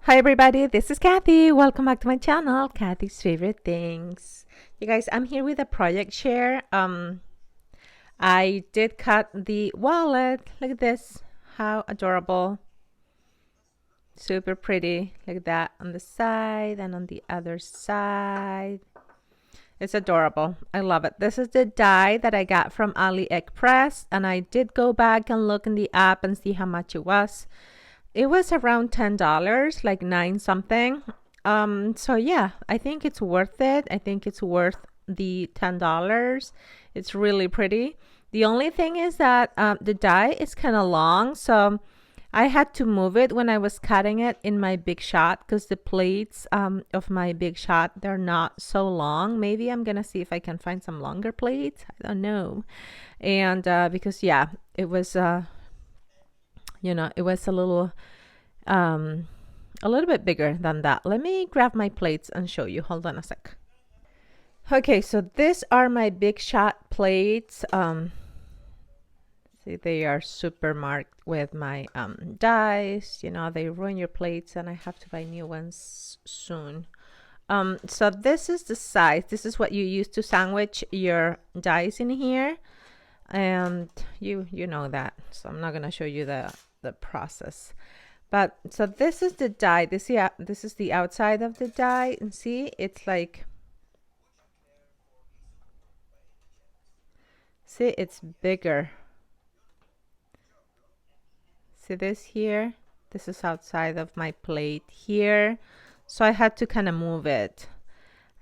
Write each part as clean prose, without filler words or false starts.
Hi everybody, this is Kathy. Welcome back to my channel, Kathy's Favorite Things. You guys, I'm here with a project share. I did cut the wallet. Look at this. How adorable. Super pretty. Look at that on the side and on the other side. It's adorable. I love it. This is the die that I got from AliExpress, and I did go back and look in the app and see how much it was. It was around $10, like 9 something. So yeah, I think it's worth it. I think it's worth the $10. It's really pretty. The only thing is that the die is kind of long, so I had to move it when I was cutting it in my Big Shot because the plates of my Big Shot, they're not so long. Maybe I'm gonna see if I can find some longer plates. I don't know. And because yeah, it was it was a little bit bigger than that. Let me grab my plates and show you. Hold on a sec. Okay, so these are my Big Shot plates. See, they are super marked with my dies. You know, they ruin your plates and I have to buy new ones soon. So this is the size. This is what you use to sandwich your dies in here. And you know that. So I'm not going to show you the process. But so this is the die. This is the outside of the die. And see, it's like, see, it's bigger. See this here? This is outside of my plate here. So I had to kind of move it.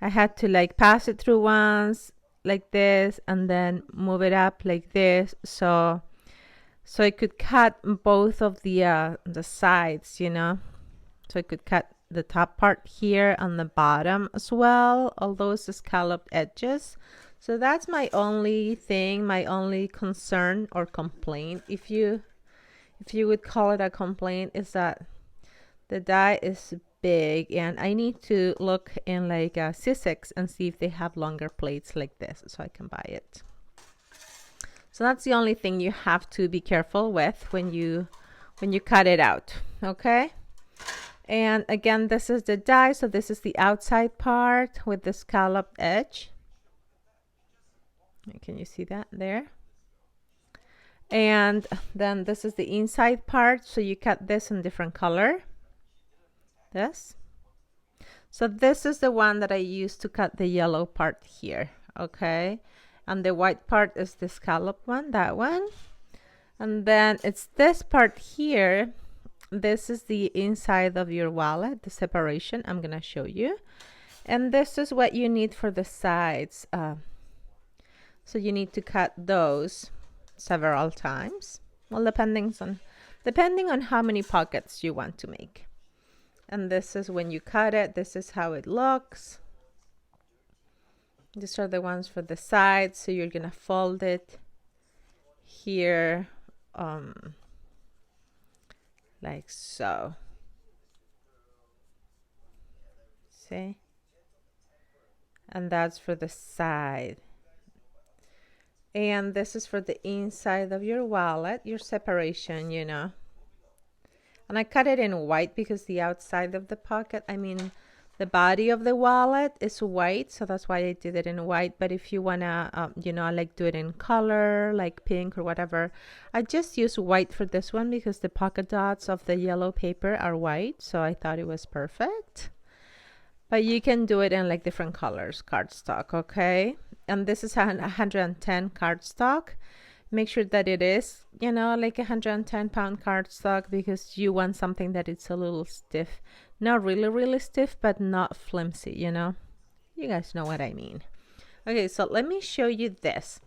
I had to like pass it through once like this and then move it up like this. So I could cut both of the sides, you know. So I could cut the top part here and the bottom as well, all those scalloped edges. So that's my only thing, my only concern or complaint, if you would call it a complaint, is that the die is big and I need to look in like Sussex and see if they have longer plates like this so I can buy it. So that's the only thing you have to be careful with when you cut it out. Okay. And again, this is the die. So this is the outside part with the scalloped edge. Can you see that there? And then this is the inside part. So you cut this in different color. This. So this is the one that I used to cut the yellow part here. Okay. And the white part is the scallop one, that one. And then it's this part here. This is the inside of your wallet, the separation. I'm going to show you. And this is what you need for the sides. So you need to cut those several times. Well, depending on how many pockets you want to make. And this is when you cut it. This is how it looks. These are the ones for the sides. So you're going to fold it here like so. See? And that's for the side. And this is for the inside of your wallet, your separation, you know. And I cut it in white because the outside of the pocket, I mean, the body of the wallet is white, so that's why I did it in white. But if you wanna, like do it in color, like pink or whatever, I just use white for this one because the polka dots of the yellow paper are white, so I thought it was perfect. But you can do it in like different colors, cardstock, okay? And this is 110 cardstock. Make sure that it is, like 110-pound cardstock because you want something that it's a little stiff. Not really, really stiff, but not flimsy, you know? You guys know what I mean. Okay, so let me show you this.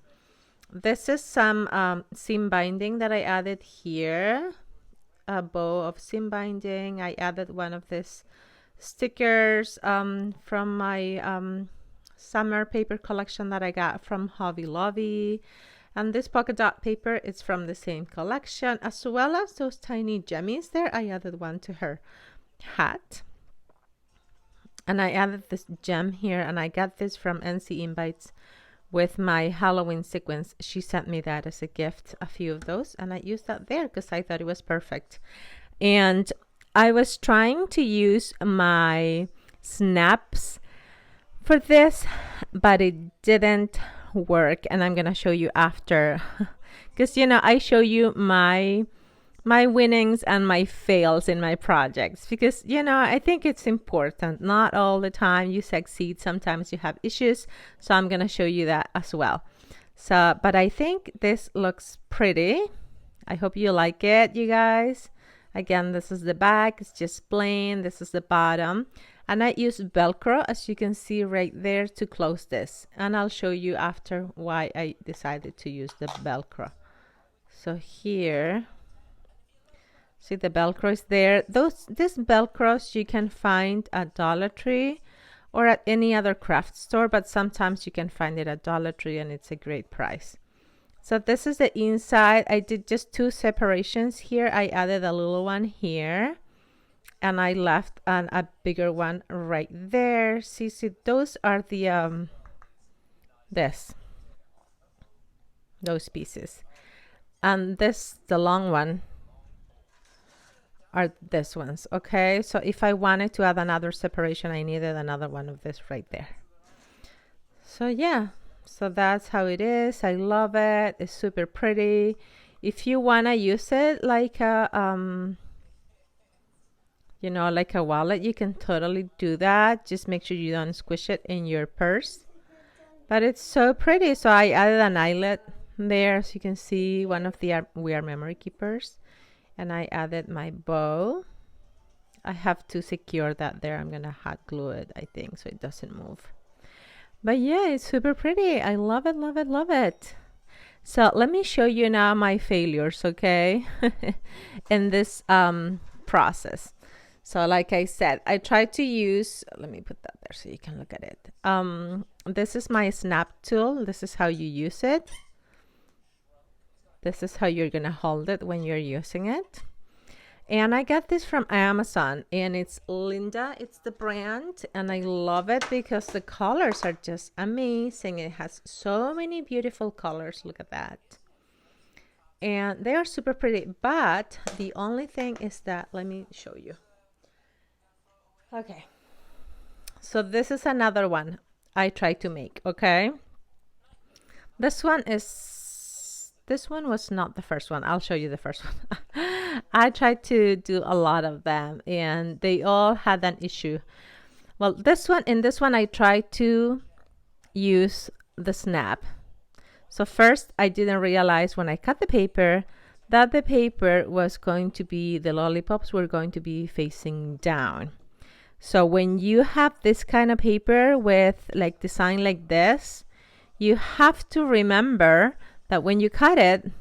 This is some seam binding that I added here. A bow of seam binding. I added one of these stickers from my summer paper collection that I got from Hobby Lobby. And this polka dot paper is from the same collection, as well as those tiny jemmies there. I added one to her hat. And I added this gem here, and I got this from NC Invites with my Halloween sequence. She sent me that as a gift, a few of those, and I used that there because I thought it was perfect. And I was trying to use my snaps for this, but it didn't work, and I'm gonna show you after. Because I show you my winnings and my fails in my projects, because I think it's important. Not all the time you succeed, sometimes you have issues, so I'm gonna show you that as well. So, but I think this looks pretty. I hope you like it, you guys. Again, this is the back, it's just plain. This is the bottom, and I use Velcro, as you can see right there, to close this, and I'll show you after why I decided to use the Velcro. So here, see, the Velcro is there. These Velcros you can find at Dollar Tree or at any other craft store, but sometimes you can find it at Dollar Tree, and it's a great price. So this is the inside. I did just 2 separations here. I added a little one here, and I left a bigger one right there. See, those are the those pieces, and the long one are these ones. Okay, so if I wanted to add another separation, I needed another one of this right there. So yeah, so that's how it is. I love it. It's super pretty. If you want to use it like a like a wallet, you can totally do that. Just make sure you don't squish it in your purse. But it's so pretty. So I added an eyelet there, so you can see one of the We Are Memory Keepers. And I added my bow. I have to secure that there. I'm gonna hot glue it, I think, so it doesn't move. But yeah, it's super pretty. I love it, love it, love it. So let me show you now my failures, okay? In this process. So like I said, I tried to use, let me put that there so you can look at it. This is my snap tool. This is how you use it. This is how you're gonna hold it when you're using it. And I got this from Amazon, and it's Linda, it's the brand, and I love it because the colors are just amazing. It has so many beautiful colors. Look at that. And they are super pretty, but the only thing is that, let me show you. Okay, so this is another one I tried to make. Okay, this one was not the first one. I'll show you the first one. I tried to do a lot of them, and they all had an issue. Well, in this one I tried to use the snap. So first, I didn't realize when I cut the paper that the paper was going to be, the lollipops were going to be facing down. So when you have this kind of paper with like design like this, you have to remember that when you cut it,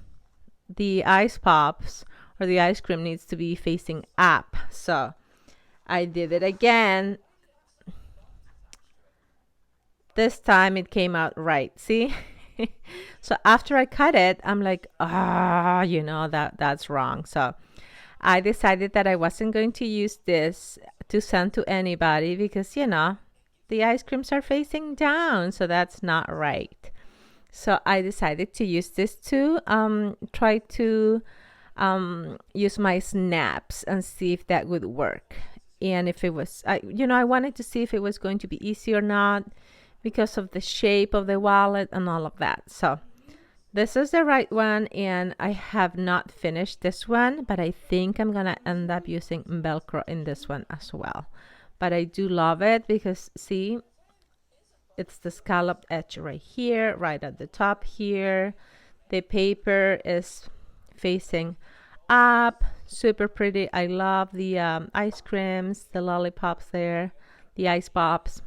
the ice pops or the ice cream needs to be facing up. So I did it again. This time it came out right. See? So after I cut it, I'm like, that's wrong. So I decided that I wasn't going to use this to send to anybody because, the ice creams are facing down. So that's not right. So I decided to use this to try to use my snaps and see if that would work. And if it was, I wanted to see if it was going to be easy or not because of the shape of the wallet and all of that. So this is the right one, and I have not finished this one, but I think I'm gonna end up using Velcro in this one as well. But I do love it because, see, it's the scalloped edge right here, right at the top here. The paper is facing up, super pretty. I love the ice creams, the lollipops there, the ice pops.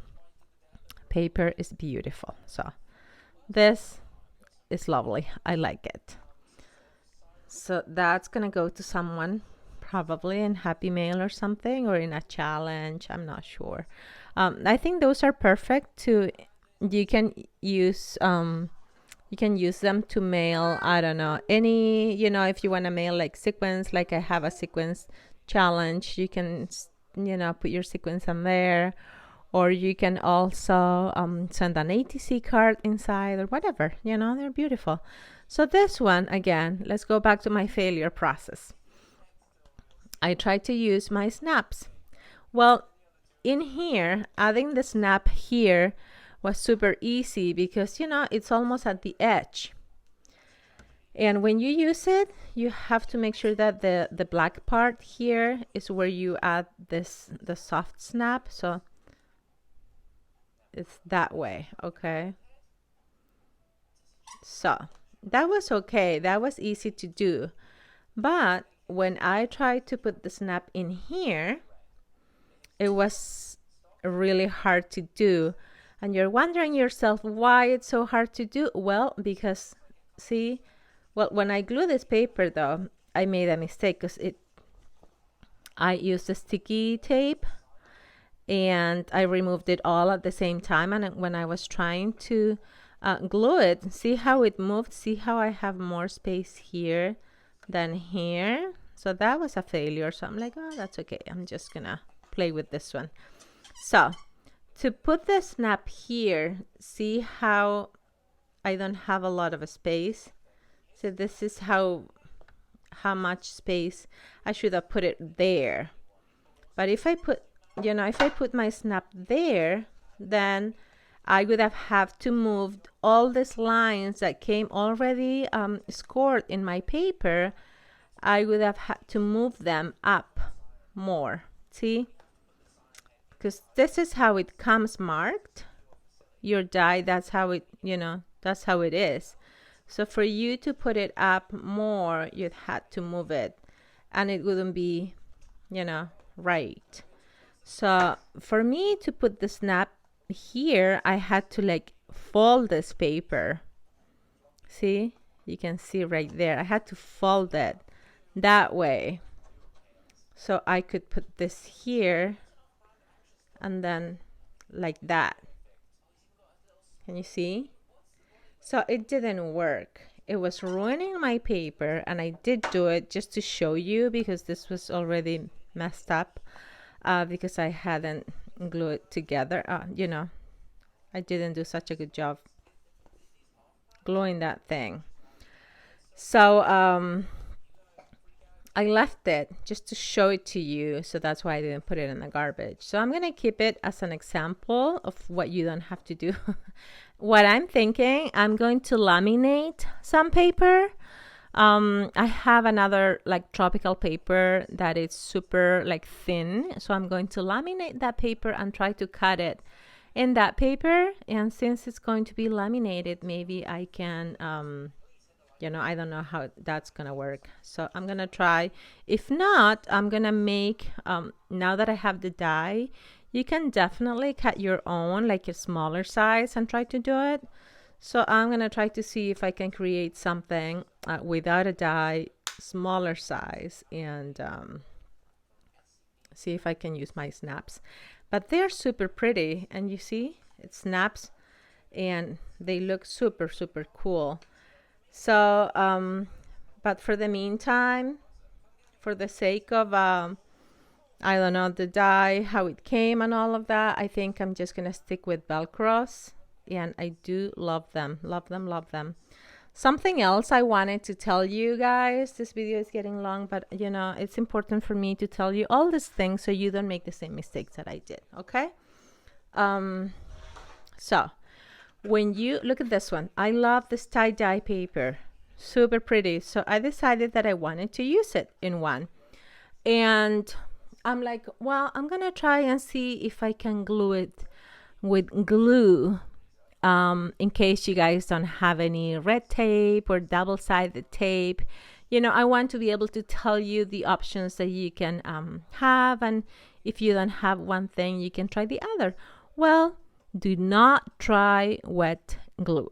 Paper is beautiful. So this is lovely. I like it. So that's gonna go to someone probably in Happy Mail or something, or in a challenge. I'm not sure. I think those are perfect to, you can use them to mail, I don't know, any, if you want to mail like sequins, like I have a sequins challenge, you can, put your sequins on there, or you can also send an ATC card inside or whatever, they're beautiful. So this one, again, let's go back to my failure process. I tried to use my snaps. Well, in here, adding the snap here was super easy because, you know, it's almost at the edge. And when you use it, you have to make sure that the black part here is where you add the soft snap. So it's that way, okay? So that was okay. That was easy to do. But when I tried to put the snap in here, it was really hard to do. And you're wondering yourself why it's so hard to do. Well, because see, well, when I glue this paper though, I made a mistake because I used a sticky tape and I removed it all at the same time. And when I was trying to glue it, see how it moved? See how I have more space here than here? So that was a failure. So I'm like, oh, that's okay. I'm just gonna play with this one. So to put the snap here, see how I don't have a lot of a space? So this is how much space I should have put it there. But if I put, you know, if I put my snap there, then I would have to move all these lines that came already scored in my paper. I would have had to move them up more. See? Because this is how it comes marked. Your die, that's how it, you know, that's how it is. So for you to put it up more, you'd had to move it and it wouldn't be, you know, right. So for me to put the snap here, I had to like fold this paper. See, you can see right there. I had to fold it that way. So I could put this here and then like that. Can you see? So it didn't work. It was ruining my paper, and I did do it just to show you because this was already messed up because I hadn't glued it together. You know, I didn't do such a good job gluing that thing. So I left it just to show it to you. So that's why I didn't put it in the garbage. So I'm going to keep it as an example of what you don't have to do. What I'm thinking, I'm going to laminate some paper. I have another like tropical paper that is super like thin. So I'm going to laminate that paper and try to cut it in that paper. And since it's going to be laminated, maybe I can, you know, I don't know how that's going to work. So I'm going to try. If not, I'm going to make, now that I have the die, you can definitely cut your own, like a smaller size, and try to do it. So I'm going to try to see if I can create something without a die, smaller size, and see if I can use my snaps. But they're super pretty, and you see, it snaps, and they look super, super cool. So, but for the meantime, for the sake of I don't know, the die, how it came and all of that, I think I'm just gonna stick with Velcros, and I do love them, love them, love them. Something else I wanted to tell you guys, this video is getting long, but you know, it's important for me to tell you all these things so you don't make the same mistakes that I did, okay? So when you look at this one, I love this tie-dye paper, super pretty. So I decided that I wanted to use it in one, and I'm like, well, I'm gonna try and see if I can glue it with glue, in case you guys don't have any red tape or double-sided tape. You know, I want to be able to tell you the options that you can have, and if you don't have one thing, you can try the other. Well, do not try wet glue.